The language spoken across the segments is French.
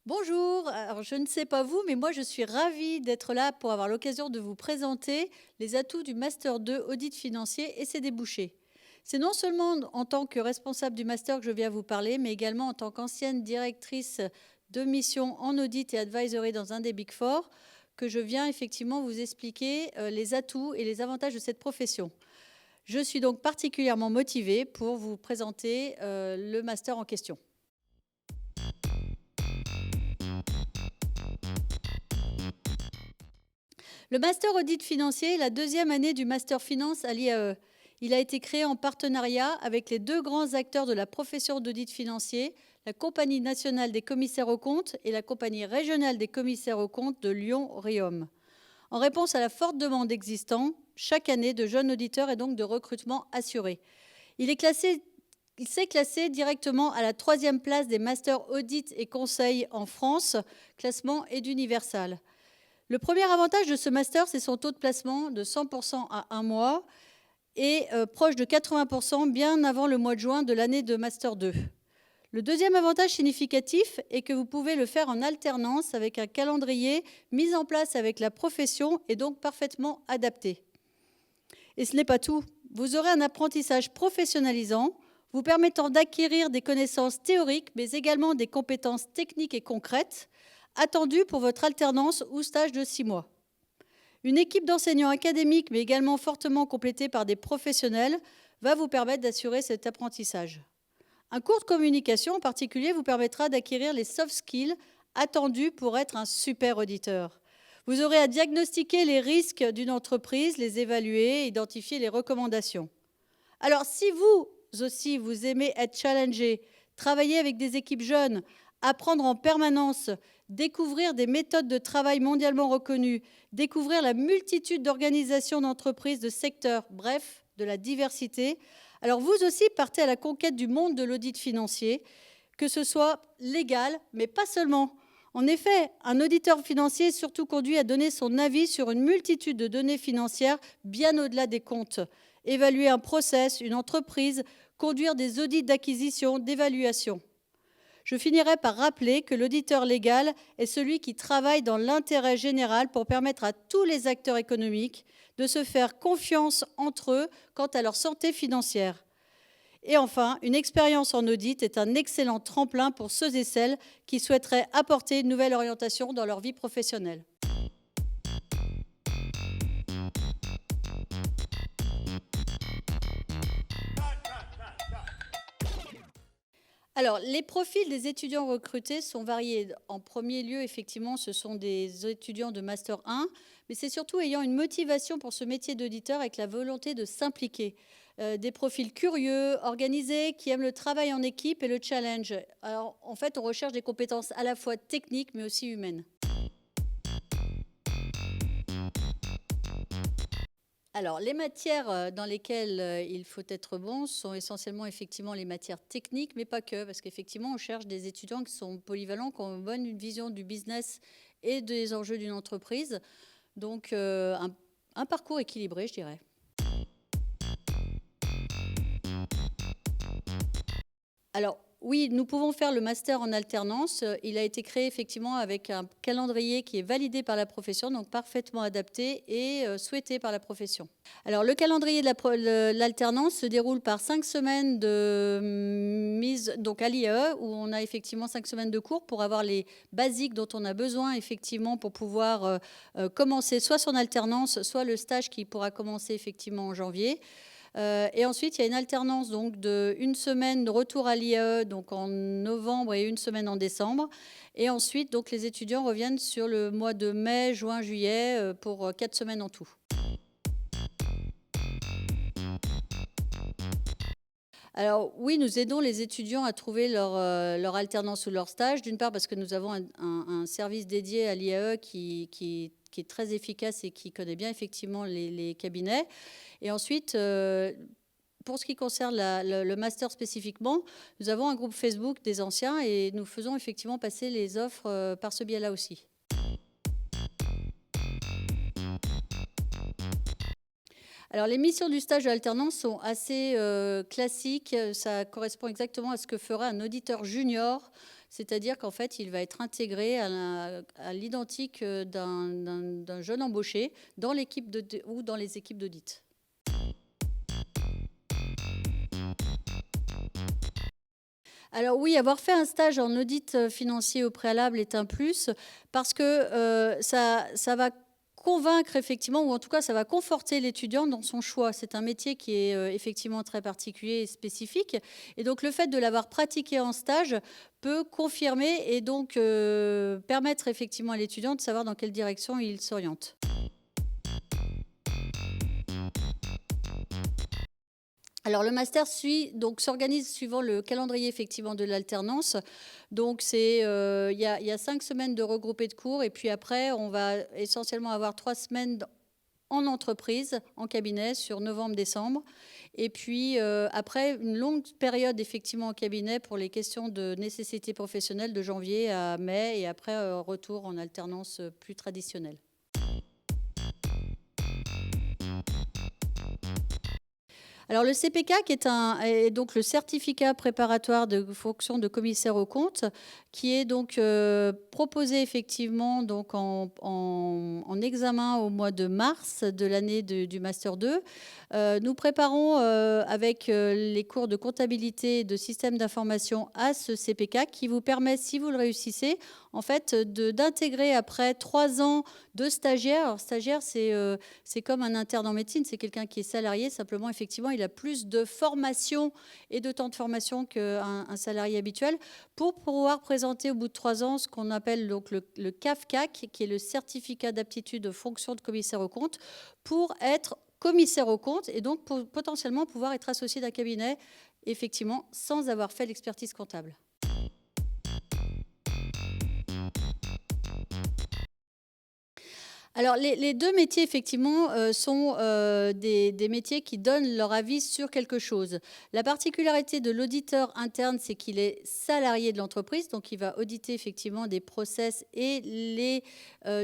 Bonjour, alors je ne sais pas vous, mais moi je suis ravie d'être là pour avoir l'occasion de vous présenter les atouts du Master 2 Audit financier et ses débouchés. C'est non seulement en tant que responsable du Master que je viens vous parler, mais également en tant qu'ancienne directrice de mission en audit et advisory dans un des Big Four, que je viens effectivement vous expliquer les atouts et les avantages de cette profession. Je suis donc particulièrement motivée pour vous présenter le Master en question. Le Master Audit Financier est la deuxième année du Master Finance à l'IAE. Il a été créé en partenariat avec les deux grands acteurs de la profession d'audit financier, la Compagnie nationale des commissaires aux comptes et la Compagnie régionale des commissaires aux comptes de Lyon-Riom. En réponse à la forte demande existante, chaque année de jeunes auditeurs et donc de recrutement assuré. Il s'est classé directement à la 3e place des Masters Audit et Conseil en France, classement est d'Universal. Le premier avantage de ce master, c'est son taux de placement de 100% à un mois et proche de 80% bien avant le mois de juin de l'année de Master 2. Le deuxième avantage significatif est que vous pouvez le faire en alternance avec un calendrier mis en place avec la profession et donc parfaitement adapté. Et ce n'est pas tout. Vous aurez un apprentissage professionnalisant vous permettant d'acquérir des connaissances théoriques mais également des compétences techniques et concrètes attendu pour votre alternance ou stage de 6 mois. Une équipe d'enseignants académiques, mais également fortement complétée par des professionnels, va vous permettre d'assurer cet apprentissage. Un cours de communication en particulier vous permettra d'acquérir les soft skills attendus pour être un super auditeur. Vous aurez à diagnostiquer les risques d'une entreprise, les évaluer, identifier les recommandations. Alors, si vous aussi, vous aimez être challengé, travailler avec des équipes jeunes, apprendre en permanence, découvrir des méthodes de travail mondialement reconnues, découvrir la multitude d'organisations d'entreprises, de secteurs, bref, de la diversité. Alors vous aussi partez à la conquête du monde de l'audit financier, que ce soit légal, mais pas seulement. En effet, un auditeur financier est surtout conduit à donner son avis sur une multitude de données financières bien au-delà des comptes. Évaluer un process, une entreprise, conduire des audits d'acquisition, d'évaluation. Je finirai par rappeler que l'auditeur légal est celui qui travaille dans l'intérêt général pour permettre à tous les acteurs économiques de se faire confiance entre eux quant à leur santé financière. Et enfin, une expérience en audit est un excellent tremplin pour ceux et celles qui souhaiteraient apporter une nouvelle orientation dans leur vie professionnelle. Alors, les profils des étudiants recrutés sont variés. En premier lieu, effectivement, ce sont des étudiants de Master 1, mais c'est surtout ayant une motivation pour ce métier d'auditeur avec la volonté de s'impliquer. Des profils curieux, organisés, qui aiment le travail en équipe et le challenge. Alors, en fait, on recherche des compétences à la fois techniques, mais aussi humaines. Alors, les matières dans lesquelles il faut être bon sont essentiellement effectivement les matières techniques, mais pas que, parce qu'effectivement, on cherche des étudiants qui sont polyvalents, qui ont une bonne vision du business et des enjeux d'une entreprise. Donc, un parcours équilibré, je dirais. Alors, oui, nous pouvons faire le master en alternance. Il a été créé effectivement avec un calendrier qui est validé par la profession, donc parfaitement adapté et souhaité par la profession. Alors, le calendrier de l'alternance se déroule par 5 semaines de mise donc à l'IAE, où on a effectivement 5 semaines de cours pour avoir les basiques dont on a besoin effectivement pour pouvoir commencer soit son alternance, soit le stage qui pourra commencer effectivement en janvier. Et ensuite, il y a une alternance donc de une semaine de retour à l'IAE, donc en novembre et une semaine en décembre. Et ensuite, donc, les étudiants reviennent sur le mois de mai, juin, juillet pour 4 semaines en tout. Alors oui, nous aidons les étudiants à trouver leur alternance ou leur stage, d'une part parce que nous avons un service dédié à l'IAE qui est très efficace et qui connaît bien effectivement les cabinets. Et ensuite, pour ce qui concerne le master spécifiquement, nous avons un groupe Facebook des anciens et nous faisons effectivement passer les offres par ce biais-là aussi. Alors, les missions du stage de l'alternance sont assez classiques. Ça correspond exactement à ce que ferait un auditeur junior, c'est-à-dire qu'en fait, il va être intégré à l'identique d'un jeune embauché dans l'équipe ou dans les équipes d'audit. Alors oui, avoir fait un stage en audit financier au préalable est un plus parce que ça va convaincre effectivement, ou en tout cas ça va conforter l'étudiant dans son choix. C'est un métier qui est effectivement très particulier et spécifique. Et donc le fait de l'avoir pratiqué en stage peut confirmer et donc permettre effectivement à l'étudiant de savoir dans quelle direction il s'oriente. Alors le master s'organise suivant le calendrier effectivement de l'alternance. Donc il y a 5 semaines de regroupés de cours et puis après on va essentiellement avoir 3 semaines en entreprise, en cabinet sur novembre-décembre. Et puis après une longue période effectivement en cabinet pour les questions de nécessité professionnelle de janvier à mai et après retour en alternance plus traditionnelle. Alors le CPK est donc le certificat préparatoire de fonction de commissaire aux comptes, qui est donc proposé effectivement donc en examen au mois de mars de l'année du master 2. Nous préparons avec les cours de comptabilité et de système d'information à ce CPK qui vous permet, si vous le réussissez, en fait d'intégrer après 3 ans de stagiaire. Alors stagiaire, c'est comme un interne en médecine, c'est quelqu'un qui est salarié, simplement effectivement il a plus de formation et de temps de formation qu'un salarié habituel pour pouvoir présenter au bout de 3 ans ce qu'on appelle donc le CAFCAC, qui est le certificat d'aptitude de fonction de commissaire aux comptes, pour être commissaire aux comptes et donc potentiellement pouvoir être associé d'un cabinet, effectivement, sans avoir fait l'expertise comptable. Alors, les 2 métiers, effectivement, sont des métiers qui donnent leur avis sur quelque chose. La particularité de l'auditeur interne, c'est qu'il est salarié de l'entreprise, donc il va auditer effectivement des process et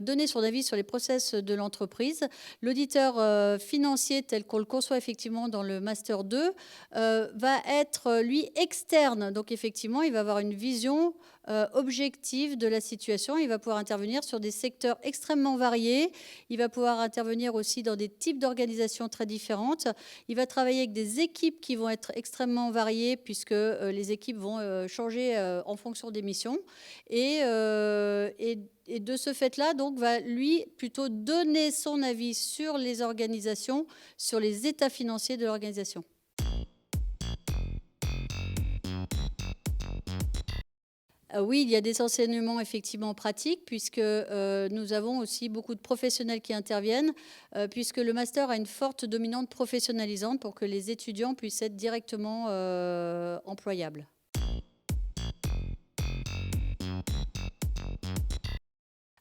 donner son avis sur les process de l'entreprise. L'auditeur financier, tel qu'on le conçoit effectivement dans le Master 2, va être, lui, externe. Donc, effectivement, il va avoir une vision objective de la situation. Il va pouvoir intervenir sur des secteurs extrêmement variés. Il va pouvoir intervenir aussi dans des types d'organisations très différentes. Il va travailler avec des équipes qui vont être extrêmement variées puisque les équipes vont changer en fonction des missions. Et de ce fait-là, donc, va lui plutôt donner son avis sur les organisations, sur les états financiers de l'organisation. Oui, il y a des enseignements effectivement pratiques puisque nous avons aussi beaucoup de professionnels qui interviennent, puisque le master a une forte dominante professionnalisante pour que les étudiants puissent être directement employables.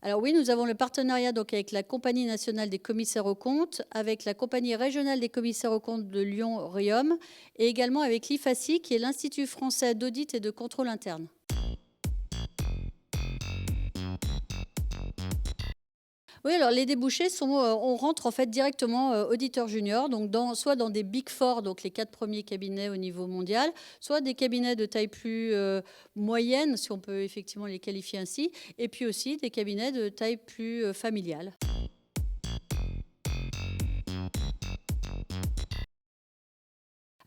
Alors oui, nous avons le partenariat donc avec la Compagnie nationale des commissaires aux comptes, avec la Compagnie régionale des commissaires aux comptes de Lyon-Riom et également avec l'IFACI, qui est l'Institut français d'audit et de contrôle interne. Oui, alors les débouchés sont, on rentre en fait directement auditeur junior, donc soit dans des Big Four, donc les 4 premiers cabinets au niveau mondial, soit des cabinets de taille plus moyenne, si on peut effectivement les qualifier ainsi, et puis aussi des cabinets de taille plus familiale.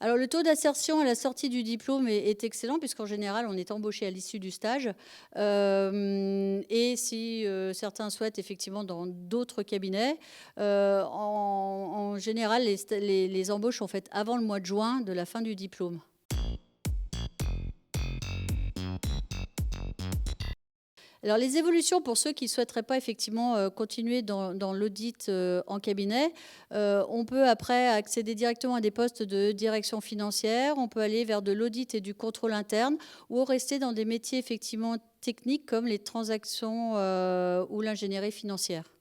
Alors le taux d'insertion à la sortie du diplôme est excellent puisqu'en général on est embauché à l'issue du stage. Et si certains souhaitent effectivement dans d'autres cabinets, en général les embauches sont faites avant le mois de juin de la fin du diplôme. Alors les évolutions pour ceux qui ne souhaiteraient pas effectivement continuer dans l'audit en cabinet, on peut après accéder directement à des postes de direction financière, on peut aller vers de l'audit et du contrôle interne ou rester dans des métiers effectivement techniques comme les transactions ou l'ingénierie financière.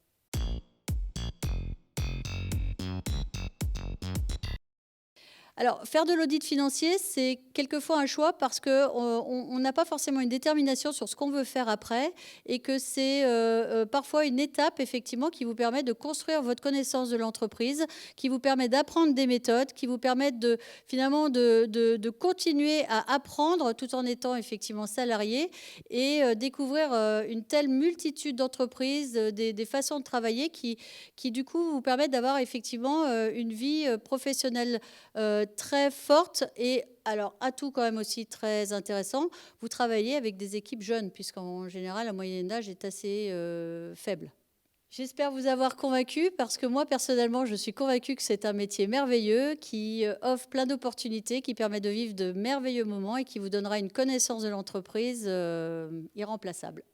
Alors, faire de l'audit financier, c'est quelquefois un choix parce qu'on n'a pas forcément une détermination sur ce qu'on veut faire après et que c'est parfois une étape, effectivement, qui vous permet de construire votre connaissance de l'entreprise, qui vous permet d'apprendre des méthodes, qui vous permettent de, finalement, de continuer à apprendre tout en étant effectivement salarié et découvrir une telle multitude d'entreprises, des façons de travailler qui, du coup, vous permettent d'avoir effectivement une vie professionnelle très forte et alors atout quand même aussi très intéressant, vous travaillez avec des équipes jeunes puisqu'en général la moyenne d'âge est assez faible. J'espère vous avoir convaincu parce que moi personnellement je suis convaincue que c'est un métier merveilleux qui offre plein d'opportunités, qui permet de vivre de merveilleux moments et qui vous donnera une connaissance de l'entreprise irremplaçable.